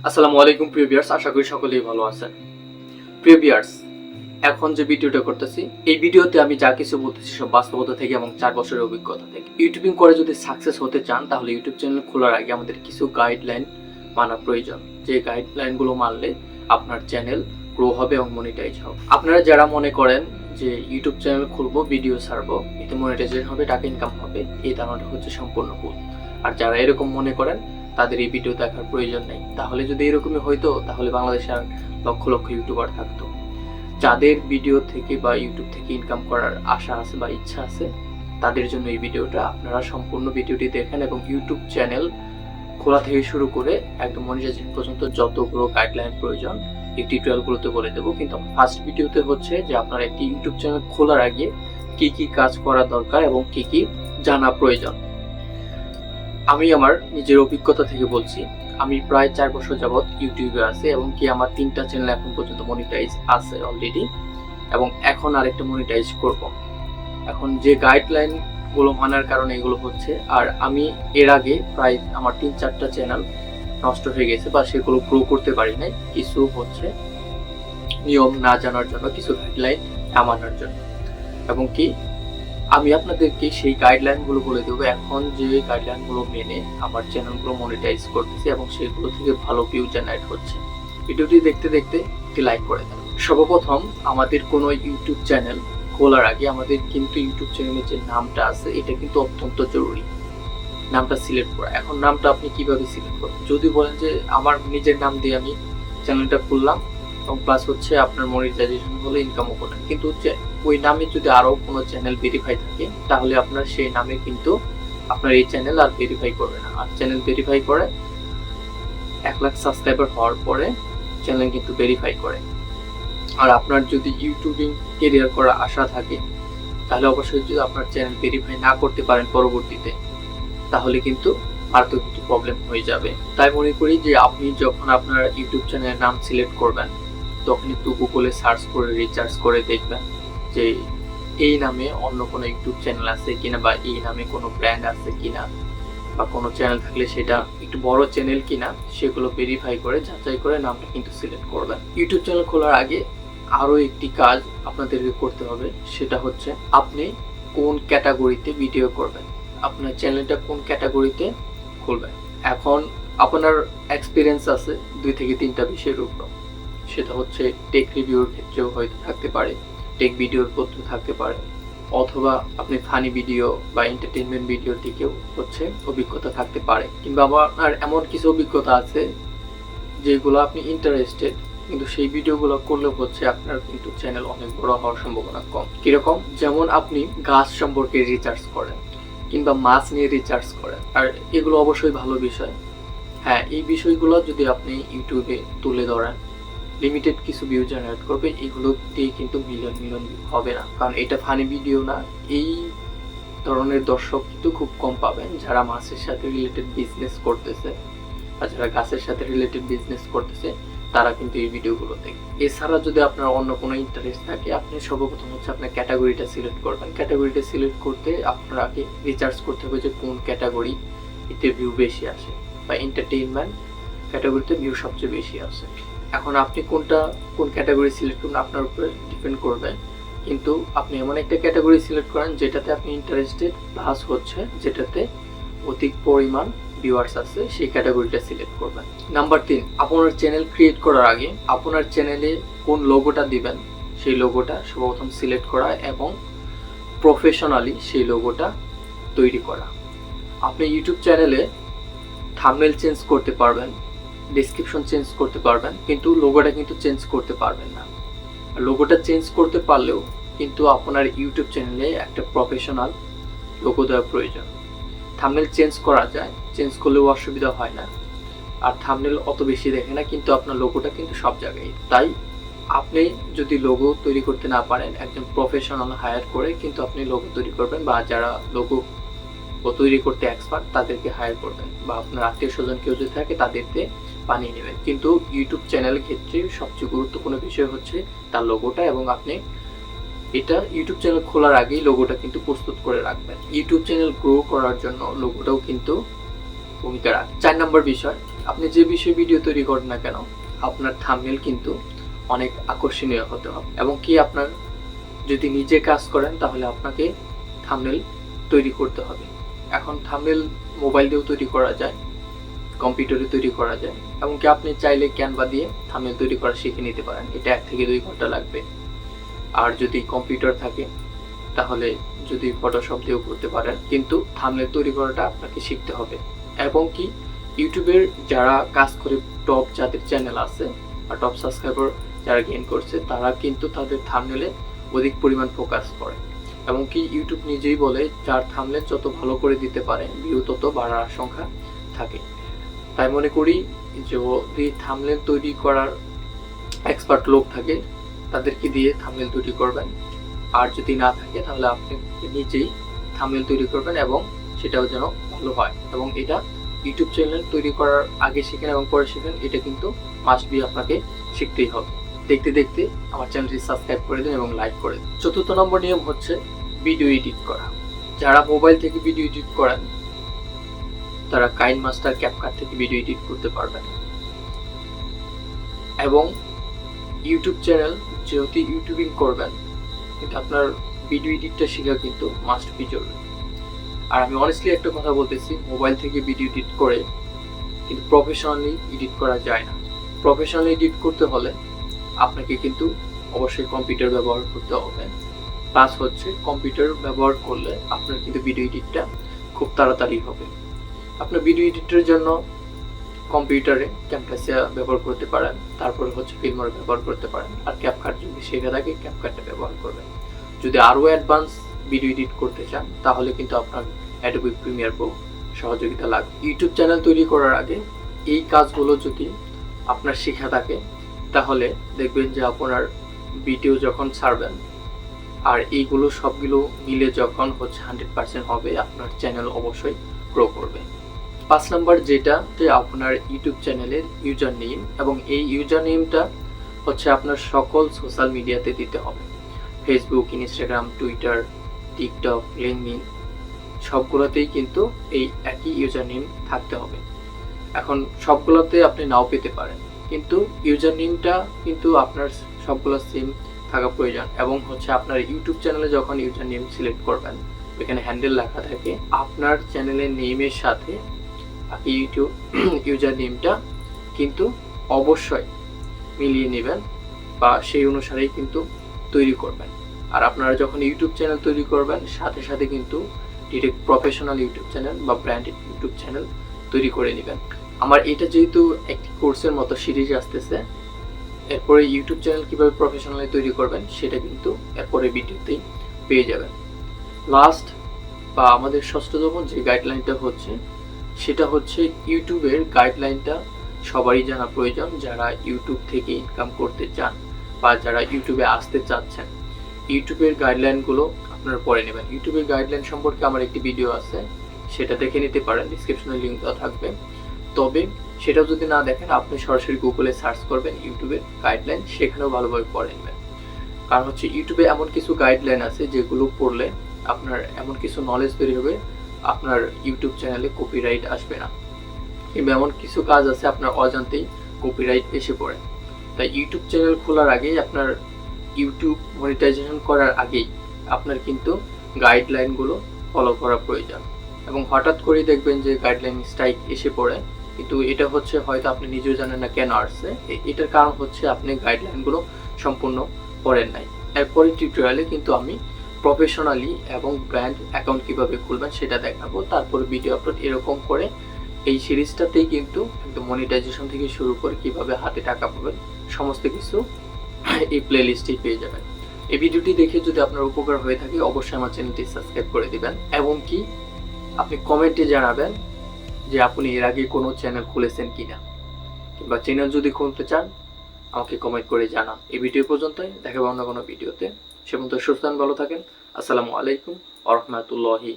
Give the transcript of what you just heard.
আসসালামু আলাইকুম প্রিয় ভিউয়ার্স, আশা করি সকলেই ভালো আছেন। প্রিয় ভিউয়ার্স, এখন যে ভিডিওটা করতেছি এই ভিডিওতে আমি যা কিছু বলতেছি সব বাস্তবতা থেকে এবং 4 বছরের অভিজ্ঞতা থেকে। ইউটিউবিং করে যদি সাকসেস হতে চান তাহলে ইউটিউব চ্যানেল খোলার আগে আমাদের কিছু গাইডলাইন মানা প্রয়োজন, যে গাইডলাইনগুলো মানলে আপনার চ্যানেল গ্রো হবে এবং মনিটাইজ হবে। আপনারা যারা মনে করেন যে ইউটিউব চ্যানেল খুলবো, ভিডিও ছাড়বো, এতে মনিটাইজেশন হবে, টাকা ইনকাম হবে, এই ধারণাটা হচ্ছে সম্পূর্ণ ভুল। আর যারা এরকম মনে করেন তাদের এই ভিডিও দেখার প্রয়োজন নেই। তাহলে যদি এরকমই হইতো তাহলে বাংলাদেশে আর লক্ষ লক্ষ ইউটিউবার থাকতো। যাদের ভিডিও থেকে বা ইউটিউব থেকে ইনকাম করার আশা আছে বা ইচ্ছা আছে তাদের জন্য এই ভিডিওটা। আপনারা সম্পূর্ণ ভিডিওটি দেখেন এবং ইউটিউব চ্যানেল খোলা থেকে শুরু করে একদম মনিটাইজেশন পর্যন্ত যতগুলো গাইডলাইন প্রয়োজন এই টিউটোরিয়ালগুলোতে বলে দেবো। কিন্তু ফার্স্ট ভিডিওতে হচ্ছে যে আপনারা একটি ইউটিউব চ্যানেল খোলার আগে কি কি কাজ করা দরকার এবং কি কি জানা প্রয়োজন। আমি আমার নিজের অভিজ্ঞতা থেকে বলছি। আমি প্রায় 4 বছর যাবৎ ইউটিউবে আছি এবং কি আমার 3টা চ্যানেল এখন পর্যন্ত মনিটাইজ আছে অলরেডি, এবং এখন আরেকটা মনিটাইজ করব। এখন যে গাইডলাইন গুলো মানার কারণে এগুলো হচ্ছে, আর আমি এর আগে প্রায় আমার 3-4টা চ্যানেল নষ্ট হয়ে গেছে বা সেগুলো গ্রো করতে পারি নাই। কিছু হচ্ছে নিয়ম না জানার জন্য, কিছু গাইডলাইন না মানার জন্য। এবং কি আমি আপনাদেরকে সেই গাইডলাইনগুলো বলে দেবো এখন যে গাইডলাইনগুলো মেনে আমার চ্যানেলগুলো মনিটাইজ করতেছি এবং সেগুলো থেকে ভালো ভিউ জেনারেট হচ্ছে। ভিডিওটি দেখতে দেখতে একটি লাইক করে দেন। সর্বপ্রথম আমাদের কোনো ইউটিউব চ্যানেল খোলার আগে আমাদের কিন্তু ইউটিউব চ্যানেলের যে নামটা আছে এটা কিন্তু অত্যন্ত জরুরি, নামটা সিলেক্ট করা। এখন নামটা আপনি কিভাবে সিলেক্ট করবেন? যদি বলেন যে আমার নিজের নাম দিয়ে আমি চ্যানেলটা খুললাম এবং প্লাস হচ্ছে আপনার মনিটাইজেশন হলে ইনকামও করেন, কিন্তু হচ্ছে ওই নামে যদি আরো কোনো চ্যানেল ভেরিফাই থাকে তাহলে আপনার সেই নামে কিন্তু আপনার এই চ্যানেল আর ভেরিফাই করবে না। আর চ্যানেল ভেরিফাই করে 1 লাখ সাবস্ক্রাইবার হওয়ার পরে চ্যানেল কিন্তু ভেরিফাই করে। আর আপনার যদি ইউটিউবিং ক্যারিয়ার করার আশা থাকে তাহলে অবশ্যই যদি আপনার চ্যানেল ভেরিফাই না করতে পারেন পরবর্তীতে তাহলে কিন্তু মারাত্মক কিছু প্রবলেম হয়ে যাবে। তাই মনে করি যে আপনি যখন আপনার ইউটিউব চ্যানেলের নাম সিলেক্ট করবেন তখন একটু গুগলে সার্চ করে রিসার্চ করে দেখবেন যে এই নামে অন্য কোনো ইউটিউব চ্যানেল আছে কিনা, বা এই নামে কোনো ব্র্যান্ড আছে কিনা, বা কোনো চ্যানেল থাকলে সেটা একটু বড় চ্যানেল কিনা, সেগুলো ভেরিফাই করে যাচাই করে নামটা কিন্তু সিলেক্ট করবেন। ইউটিউব চ্যানেল খোলার আগে আরও একটি কাজ আপনাদেরকে করতে হবে, সেটা হচ্ছে আপনি কোন ক্যাটাগরিতে ভিডিও করবেন, আপনার চ্যানেলটা কোন ক্যাটাগরিতে খুলবেন। এখন আপনার এক্সপিরিয়েন্স আছে 2 থেকে 3টা বিষয়ের উপর, সেটা হচ্ছে টেক রিভিউর ক্ষেত্রেও হয়তো থাকতে পারে, টেক ভিডিওর ক্ষেত্রেও থাকতে পারে, অথবা আপনি ফানি ভিডিও বা এন্টারটেইনমেন্ট ভিডিওর দিকেও হচ্ছে অভিজ্ঞতা থাকতে পারে, কিংবা আপনার এমন কিছু অভিজ্ঞতা আছে যেগুলো আপনি ইন্টারেস্টেড কিন্তু সেই ভিডিওগুলো করলে হচ্ছে আপনার কিন্তু চ্যানেল অনেক বড় হওয়ার সম্ভাবনা কম। কিরকম? যেমন আপনি গাছ সম্পর্কে রিসার্চ করেন কিংবা মাছ নিয়ে রিসার্চ করেন, আর এগুলো অবশ্যই ভালো বিষয়। হ্যাঁ, এই বিষয়গুলো যদি আপনি ইউটিউবে তুলে ধরেন লিমিটেড কিছু ভিউ জেনারেট করবে, এগুলো দিয়ে কিন্তু মিলিয়ন ভিউ হবে না, কারণ এটা ফানি ভিডিও না। এই ধরনের দর্শক কিন্তু খুব কম পাবেন যারা মাছের সাথে রিলেটেড বিজনেস করতেছে বা যারা গাছের সাথে রিলেটেড বিজনেস করতেছে তারা কিন্তু এই ভিডিওগুলো দেখে। এছাড়া যদি আপনার অন্য কোনো ইন্টারেস্ট থাকে আপনি সর্বপ্রথম হচ্ছে আপনার ক্যাটাগরিটা সিলেক্ট করবেন। ক্যাটাগরিটা সিলেক্ট করতে আপনার আগে রিসার্চ করতে হবে যে কোন ক্যাটাগরি এতে ভিউ বেশি আসে, বা এন্টারটেইনমেন্ট ক্যাটাগরিতে ভিউ সবচেয়ে বেশি আসে। এখন আপনি কোন ক্যাটাগরি সিলেক্ট করবেন আপনার উপরে ডিপেন্ড করবে, কিন্তু আপনি এমন একটা ক্যাটাগরি সিলেক্ট করেন যেটাতে আপনি ইন্টারেস্টেড প্লাস হচ্ছে যেটাতে অধিক পরিমাণ ভিউয়ার্স আছে, সেই ক্যাটাগরিটা সিলেক্ট করবেন। নাম্বার 3, আপনার চ্যানেল ক্রিয়েট করার আগে আপনার চ্যানেলে কোন লোগোটা দিবেন সেই লোগোটা সর্বপ্রথম সিলেক্ট করা এবং প্রফেশনালি সেই লোগোটা তৈরি করা। আপনি ইউটিউব চ্যানেলে থাম্বনেল চেঞ্জ করতে পারবেন, ডেসক্রিপশন চেঞ্জ করতে পারবেন, কিন্তু লোগোটা কিন্তু চেঞ্জ করতে পারবেন না। লোগোটা চেঞ্জ করতে পারলেও কিন্তু আপনার ইউটিউব চ্যানেলে একটা প্রফেশনাল লোগো দেওয়ার প্রয়োজন। থাম্বনেল চেঞ্জ করা যায়, চেঞ্জ করলেও অসুবিধা হয় না, আর থাম্বনেল অত বেশি দেখে না, কিন্তু আপনার লোগোটা কিন্তু সব জায়গায়। তাই আপনি যদি লোগো তৈরি করতে না পারেন একজন প্রফেশনাল হায়ার করে কিন্তু আপনি লোগো তৈরি করবেন, বা যারা লোগো তৈরি করতে এক্সপার্ট তাদেরকে হায়ার করবেন, বা আপনার আত্মীয় স্বজন কেউ যদি থাকে তাদেরকে বানিয়ে নেবেন। কিন্তু ইউটিউব চ্যানেলের ক্ষেত্রে সবচেয়ে গুরুত্বপূর্ণ বিষয় হচ্ছে তার লোগোটা, এবং আপনি এটা ইউটিউব চ্যানেল খোলার আগেই লোগোটা কিন্তু প্রস্তুত করে রাখবেন। ইউটিউব চ্যানেল গ্রো করার জন্য লোগোটাও কিন্তু ভূমিকা রাখে। 4 নম্বর বিষয়, আপনি যে বিষয়ে ভিডিও তৈরি করেন না কেন, আপনার থাম্বনেল কিন্তু অনেক আকর্ষণীয় হতে হবে। এবং কি আপনার যদি নিজে কাজ করেন তাহলে আপনাকে থাম্বনেল তৈরি করতে হবে। এখন থাম্বনেল মোবাইল দিয়েও তৈরি করা যায়, কম্পিউটারে তৈরি করা যায়, এমনকি আপনি চাইলে ক্যানভা দিয়ে থাম্বনেল তৈরি করা শিখে নিতে পারেন। এটা 1 থেকে 2 ঘন্টা লাগবে। আর যদি কম্পিউটার থাকে তাহলে যদি ফটোশপ দিয়েও করতে পারেন, কিন্তু থাম্বনেল তৈরি করাটা আপনাকে শিখতে হবে। এবং কি ইউটিউবের যারা কাজ করে টপ যাদের চ্যানেল আছে বা টপ সাবস্ক্রাইবার যারা গেইন করছে, তারা কিন্তু তাদের থাম্বনেলে অধিক পরিমাণ ফোকাস করে। এবং কি ইউটিউব নিজেই বলে যার থাম্বনেল যত ভালো করে দিতে পারে ভিউ তত বাড়ার আশঙ্কা থাকে। তাই মনে করি যদি থাম্বনেল তৈরি করার এক্সপার্ট লোক থাকে তাদেরকে দিয়ে থাম্বনেল তৈরি করবেন। আর যদি না থাকে তাহলে আপনি নিজেই থাম্বনেল তৈরি করবেন এবং সেটাও যেন ভালো হয়। এবং এটা ইউটিউব চ্যানেল তৈরি করার আগে শিখেন এবং পরে শিখেন, এটা কিন্তু মাস্ট বি আপনাকে শিখতেই হবে। দেখতে দেখতে আমার চ্যানেলটি সাবস্ক্রাইব করে দিন এবং লাইক করে দিন। 4th নম্বর নিয়ম হচ্ছে ভিডিও এডিট করা। যারা মোবাইল থেকে ভিডিও এডিট করেন তারা কাইনমাস্টার ক্যাপকাট থেকে ভিডিও এডিট করতে পারবেন। এবং ইউটিউব চ্যানেল যেহেতু ইউটিউবিং করবেন, কিন্তু আপনার ভিডিও এডিটটা শেখা কিন্তু মাস্ট বি জরুরি। আর আমি অনেস্টলি একটা কথা বলতেছি, মোবাইল থেকে ভিডিও এডিট করে কিন্তু প্রফেশনালি এডিট করা যায় না। প্রফেশনালি এডিট করতে হলে আপনাকে কিন্তু অবশ্যই কম্পিউটার ব্যবহার করতে হবে। প্লাস হচ্ছে কম্পিউটার ব্যবহার করলে আপনার কিন্তু ভিডিও এডিটটা খুব তাড়াতাড়ি হবে। আপনার ভিডিও এডিটের জন্য কম্পিউটারে ক্যামটাসিয়া ব্যবহার করতে পারেন, তারপরে হচ্ছে ফিল্মার ব্যবহার করতে পারেন। আর ক্যাপকাট যদি শেখা থাকে ক্যাপকাটটা ব্যবহার করবেন। যদি আরও অ্যাডভান্স ভিডিও এডিট করতে চান তাহলে কিন্তু আপনার অ্যাডোবি প্রিমিয়ার প্রো সহযোগিতা লাগবে। ইউটিউব চ্যানেল তৈরি করার আগে এই কাজগুলো যদি আপনার শেখা থাকে তাহলে দেখবেন যে আপনার ভিডিও যখন ছাড়বেন আর এইগুলো সবগুলো মিলে যখন হচ্ছে 100% হবে, আপনার চ্যানেল অবশ্যই গ্রো করবে। 5 নম্বর যেটা যে আপনার ইউটিউব চ্যানেলের ইউজার নেম, এবং এই ইউজার নেমটা হচ্ছে আপনার সকল সোশ্যাল মিডিয়াতে দিতে হবে। Facebook, Instagram, Twitter, TikTok, LinkedIn সবগুলোতেই কিন্তু এই একই ইউজার নেম থাকতে হবে। এখন সবগুলোতে আপনি নাও পেতে পারেন, কিন্তু ইউজার নেমটা কিন্তু আপনার সবগুলো সেম থাকা প্রয়োজন। এবং হচ্ছে আপনার ইউটিউব চ্যানেলে যখন ইউজার নেম সিলেক্ট করবেন, এখানে হ্যান্ডেল লেখা থাকে, আপনার চ্যানেলের নেমের সাথে ইউটিউব ইউজার নেমটা কিন্তু অবশ্যই মিলিয়ে নেবেন বা সেই অনুসারেই কিন্তু তৈরি করবেন। আর আপনারা যখন ইউটিউব চ্যানেল তৈরি করবেন সাথে সাথে কিন্তু ডিরেক্ট প্রফেশনাল ইউটিউব চ্যানেল বা ব্র্যান্ডেড ইউটিউব চ্যানেল তৈরি করে নেবেন। আমার এটা যেহেতু একটি কোর্সের মতো সিরিজ আসতেছে, এরপরে ইউটিউব চ্যানেল কিভাবে প্রফেশনালি তৈরি করবেন সেটা কিন্তু এরপরে ভিডিওতেই পেয়ে যাবেন। লাস্ট বা আমাদের 6তম যে গাইডলাইনটা হচ্ছে সেটা হচ্ছে ইউটিউবের গাইডলাইনটা সবারই জানা প্রয়োজন। যারা ইউটিউব থেকে ইনকাম করতে চান বা যারা ইউটিউবে আসতে চাচ্ছেন, ইউটিউবের গাইডলাইনগুলো আপনারা পড়ে নেবেন। ইউটিউবের গাইডলাইন সম্পর্কে আমার একটি ভিডিও আছে, সেটা দেখে নিতে পারেন, ডিসক্রিপশনে লিঙ্ক দেওয়া থাকবে। তবে সেটা যদি না দেখেন, আপনি সরাসরি গুগলে সার্চ করবেন ইউটিউবের গাইডলাইন, সেখানেও ভালোভাবে পড়ে নেবেন। কারণ হচ্ছে ইউটিউবে এমন কিছু গাইডলাইন আছে যেগুলো পড়লে আপনার এমন কিছু নলেজ তৈরি হবে, আপনার ইউটিউব চ্যানেলে কপিরাইট আসবে না। কিংবা এমন কিছু কাজ আছে আপনার অজান্তেই কপিরাইট এসে পড়ে। তাই ইউটিউব চ্যানেল খোলার আগেই, আপনার ইউটিউব মনিটাইজেশন করার আগেই আপনার কিন্তু গাইডলাইনগুলো ফলো করা প্রয়োজন। এবং হঠাৎ করেই দেখবেন যে গাইডলাইন স্ট্রাইক এসে পড়ে, কিন্তু এটা হচ্ছে হয়তো আপনি নিজেও জানেন না কেন আসছে। এটার কারণ হচ্ছে আপনি গাইডলাইনগুলো সম্পূর্ণ পড়েন নাই। এরপরে টিউটোরিয়ালে কিন্তু আমি প্রফেশনালি এবং ব্র্যান্ড অ্যাকাউন্ট কিভাবে খুলবেন সেটা দেখাবো। তারপরে ভিডিও আপলোড এরকম করে এই সিরিজটাতেই কিন্তু একদম মনিটাইজেশন থেকে শুরু করে কিভাবে হাতে টাকা পাবেন সমস্ত কিছু এই প্লেলিস্টেই পেয়ে যাবেন। এই ভিডিওটি দেখে যদি আপনার উপকার হয়ে থাকে অবশ্যই আমার চ্যানেলটি সাবস্ক্রাইব করে দিবেন। এবং কি আপনি কমেন্টে জানাবেন যে আপনি এর আগে কোনো চ্যানেল খুলেছেন কিনা, কিংবা চ্যানেল যদি খুলতে চান আমাকে কমেন্ট করে জানান। এই ভিডিও পর্যন্তই, দেখা হবে অন্য কোনো ভিডিওতে। সে পর্যন্ত সুস্থ ভালো থাকেন। আসসালামু আলাইকুম ওয়া রাহমাতুল্লাহি